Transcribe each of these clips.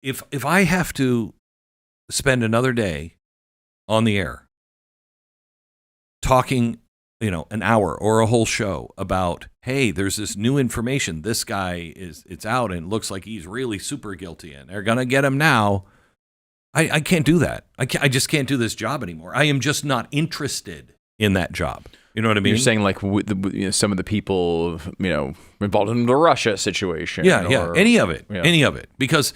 if I have to spend another day on the air talking, an hour or a whole show about, hey, there's this new information. This guy it's out and it looks like he's really super guilty and they're going to get him now. I can't do that. I just can't do this job anymore. I am just not interested in that job. You know what I mean? You're saying like some of the people, involved in the Russia situation. Yeah. Any of it. Because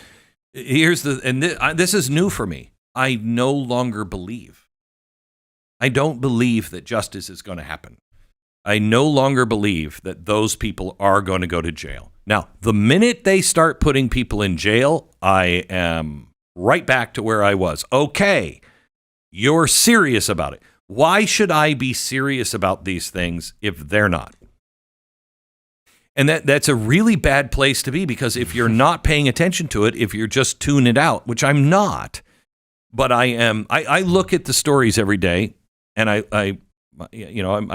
this is new for me. I no longer believe. I don't believe that justice is going to happen. I no longer believe that those people are going to go to jail. Now, the minute they start putting people in jail, I am right back to where I was. Okay, you're serious about it. Why should I be serious about these things if they're not? And that's a really bad place to be, because if you're not paying attention to it, if you're just tuning it out, which I'm not, but I am, I look at the stories every day, and I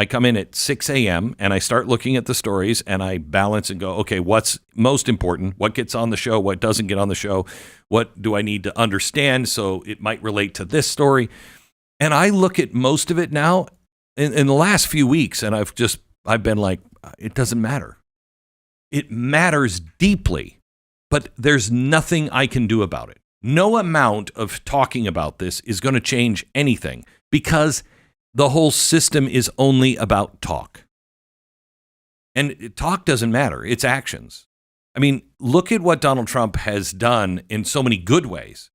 come in at 6 a.m. and I start looking at the stories and I balance and go, okay, what's most important? What gets on the show? What doesn't get on the show? What do I need to understand so it might relate to this story? And I look at most of it now in the last few weeks, and I've been like, it doesn't matter. It matters deeply, but there's nothing I can do about it. No amount of talking about this is going to change anything, because the whole system is only about talk. And talk doesn't matter. It's actions. I mean, look at what Donald Trump has done in so many good ways.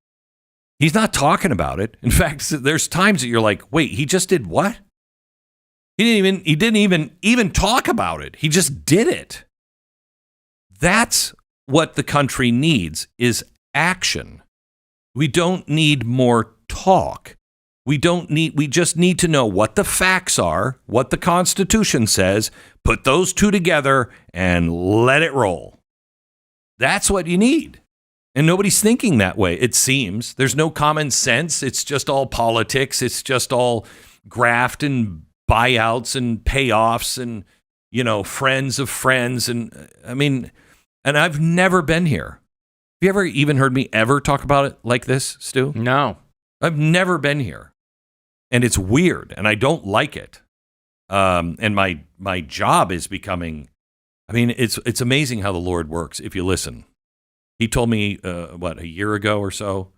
He's not talking about it. In fact, there's times that you're like, wait, he just did what? He didn't even talk about it. He just did it. That's what the country needs, is action. We don't need more talk. We just need to know what the facts are, what the Constitution says, put those two together and let it roll. That's what you need. And nobody's thinking that way, it seems. There's no common sense. It's just all politics. It's just all graft and buyouts and payoffs and, friends of friends. And I've never been here. Have you ever even heard me ever talk about it like this, Stu? No. I've never been here. And it's weird, and I don't like it. And my job is becoming, it's amazing how the Lord works if you listen. He told me, a year ago or so,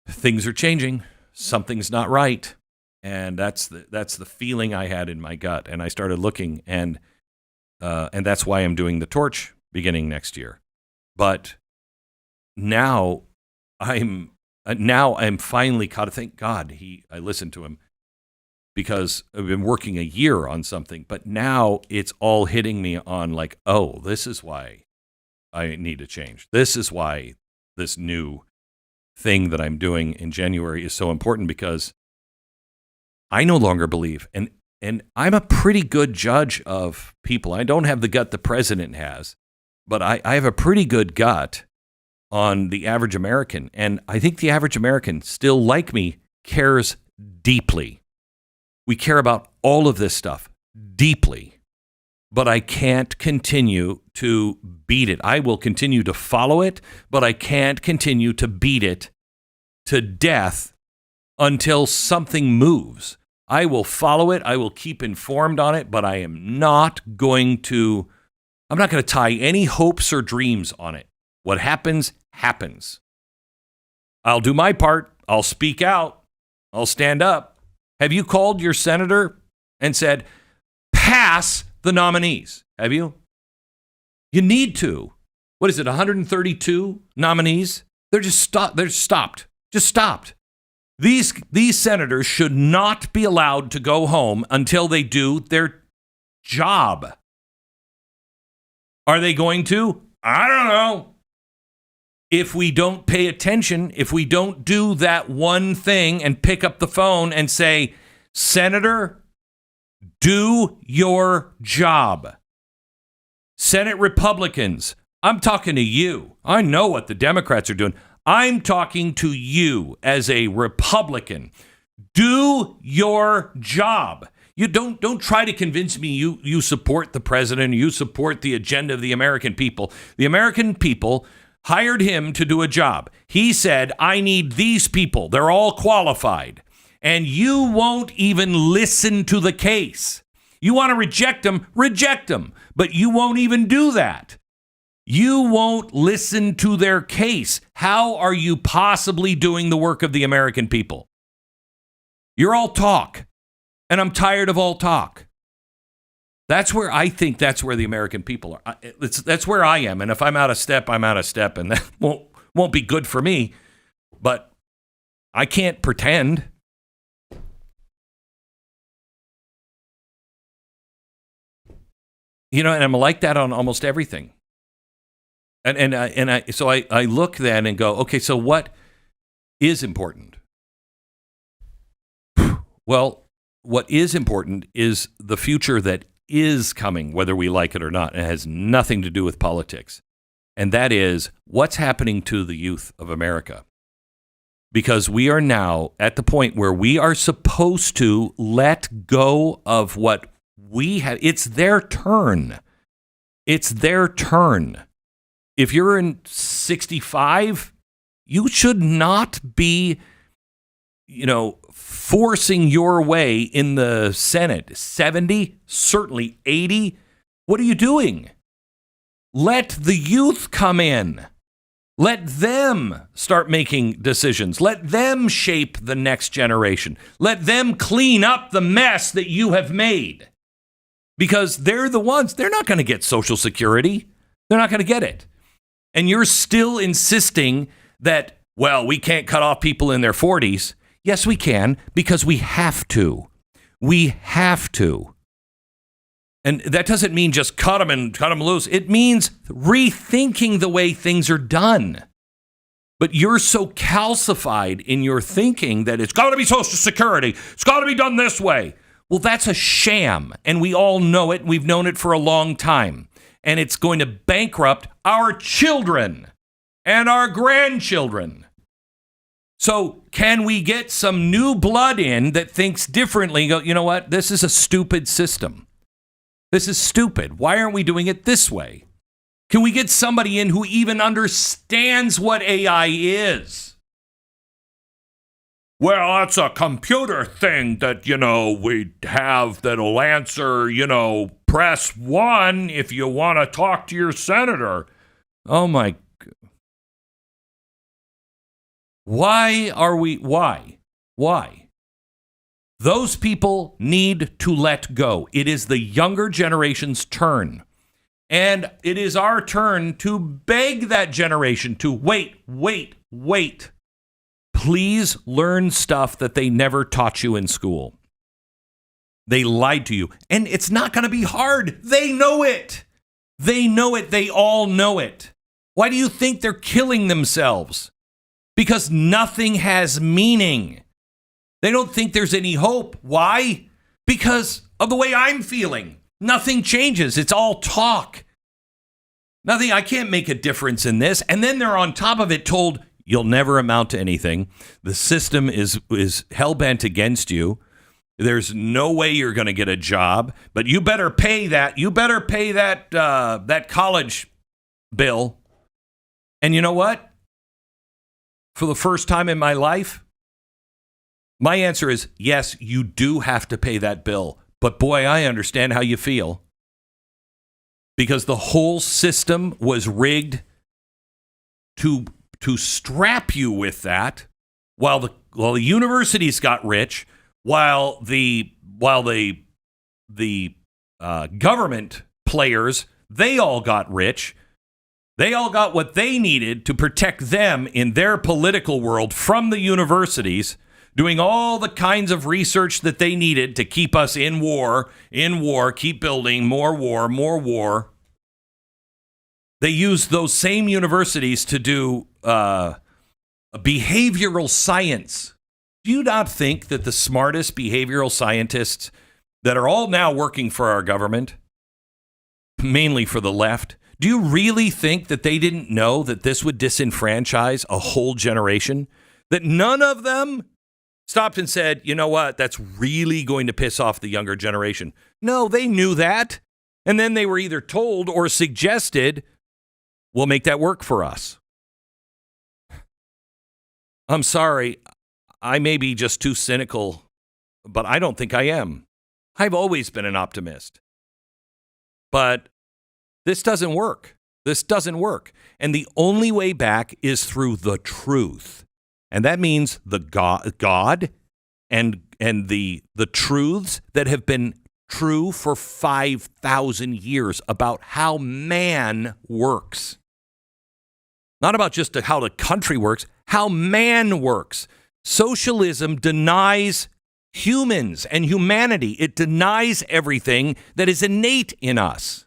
things are changing. Something's not right. And that's the feeling I had in my gut. And I started looking, and that's why I'm doing the torch beginning next year. But now I'm finally caught. Thank God I listened to him, because I've been working a year on something, but now it's all hitting me on like, oh, this is why I need to change. This is why this new thing that I'm doing in January is so important, because I no longer believe, and I'm a pretty good judge of people. I don't have the gut the president has, but I have a pretty good gut on the average American. And I think the average American, still like me, cares deeply. We care about all of this stuff deeply, but I can't continue to beat it. I will continue to follow it, but I can't continue to beat it to death until something moves. I will follow it. I will keep informed on it, but I'm not going to tie any hopes or dreams on it. What happens, happens. I'll do my part. I'll speak out. I'll stand up. Have you called your senator and said, pass the nominees? Have you? You need to. What is it, 132 nominees? They're just stopped. They're stopped. Just stopped. These senators should not be allowed to go home until they do their job. Are they going to? I don't know. If we don't pay attention, if we don't do that one thing and pick up the phone and say, Senator, do your job. Senate Republicans, I'm talking to you. I know what the Democrats are doing. I'm talking to you as a Republican. Do your job. You don't try to convince me you support the president, you support the agenda of the American people. The American people hired him to do a job. He said, I need these people. They're all qualified. And you won't even listen to the case. You want to reject them, but you won't even do that. You won't listen to their case. How are you possibly doing the work of the American people? You're all talk, and I'm tired of all talk. That's where I think that's where the American people are. That's where I am, and if I'm out of step, I'm out of step, and that won't be good for me, but I can't pretend. You know, and I'm like that on almost everything. So I look then and go, okay, so what is important? Well, what is important is the future that is coming, whether we like it or not. It has nothing to do with politics. And that is what's happening to the youth of America. Because we are now at the point where we are supposed to let go of what we have. It's their turn. It's their turn. If you're in 65, you should not be, forcing your way in the Senate. 70, certainly 80. What are you doing? Let the youth come in. Let them start making decisions. Let them shape the next generation. Let them clean up the mess that you have made. Because they're the ones, they're not going to get Social Security. They're not going to get it. And you're still insisting that, well, we can't cut off people in their 40s. Yes, we can, because we have to. We have to. And that doesn't mean just cut them loose. It means rethinking the way things are done. But you're so calcified in your thinking that it's got to be Social Security. It's got to be done this way. Well, that's a sham, and we all know it. We've known it for a long time. And it's going to bankrupt our children and our grandchildren. So can we get some new blood in that thinks differently? Go, you know what? This is a stupid system. This is stupid. Why aren't we doing it this way? Can we get somebody in who even understands what AI is? Well, that's a computer thing that, we have that'll answer, press 1 if you want to talk to your senator. Oh, my. Why? Those people need to let go. It is the younger generation's turn. And it is our turn to beg that generation to wait. Please learn stuff that they never taught you in school. They lied to you. And it's not going to be hard. They know it. They all know it. Why do you think they're killing themselves? Because nothing has meaning. They don't think there's any hope. Why? Because of the way I'm feeling. Nothing changes. It's all talk. Nothing. I can't make a difference in this. And then they're on top of it told, you'll never amount to anything. The system is hell-bent against you. There's no way you're going to get a job, but you better pay that. You better pay that college bill. And you know what? For the first time in my life, my answer is yes, you do have to pay that bill. But boy, I understand how you feel. Because the whole system was rigged to strap you with that while the universities got rich, while the government players, they all got rich. They all got what they needed to protect them in their political world from the universities, doing all the kinds of research that they needed to keep us in war, keep building more war. They used those same universities to do behavioral science. Do you not think that the smartest behavioral scientists that are all now working for our government, mainly for the left, do you really think that they didn't know that this would disenfranchise a whole generation? That none of them stopped and said, you know what, that's really going to piss off the younger generation. No, they knew that. And then they were either told or suggested, we'll make that work for us. I'm sorry. I may be just too cynical, but I don't think I am. I've always been an optimist. But this doesn't work. This doesn't work. And the only way back is through the truth. And that means the God and the truths that have been true for 5,000 years about how man works. Not about just how the country works, how man works. Socialism denies humans and humanity. It denies everything that is innate in us.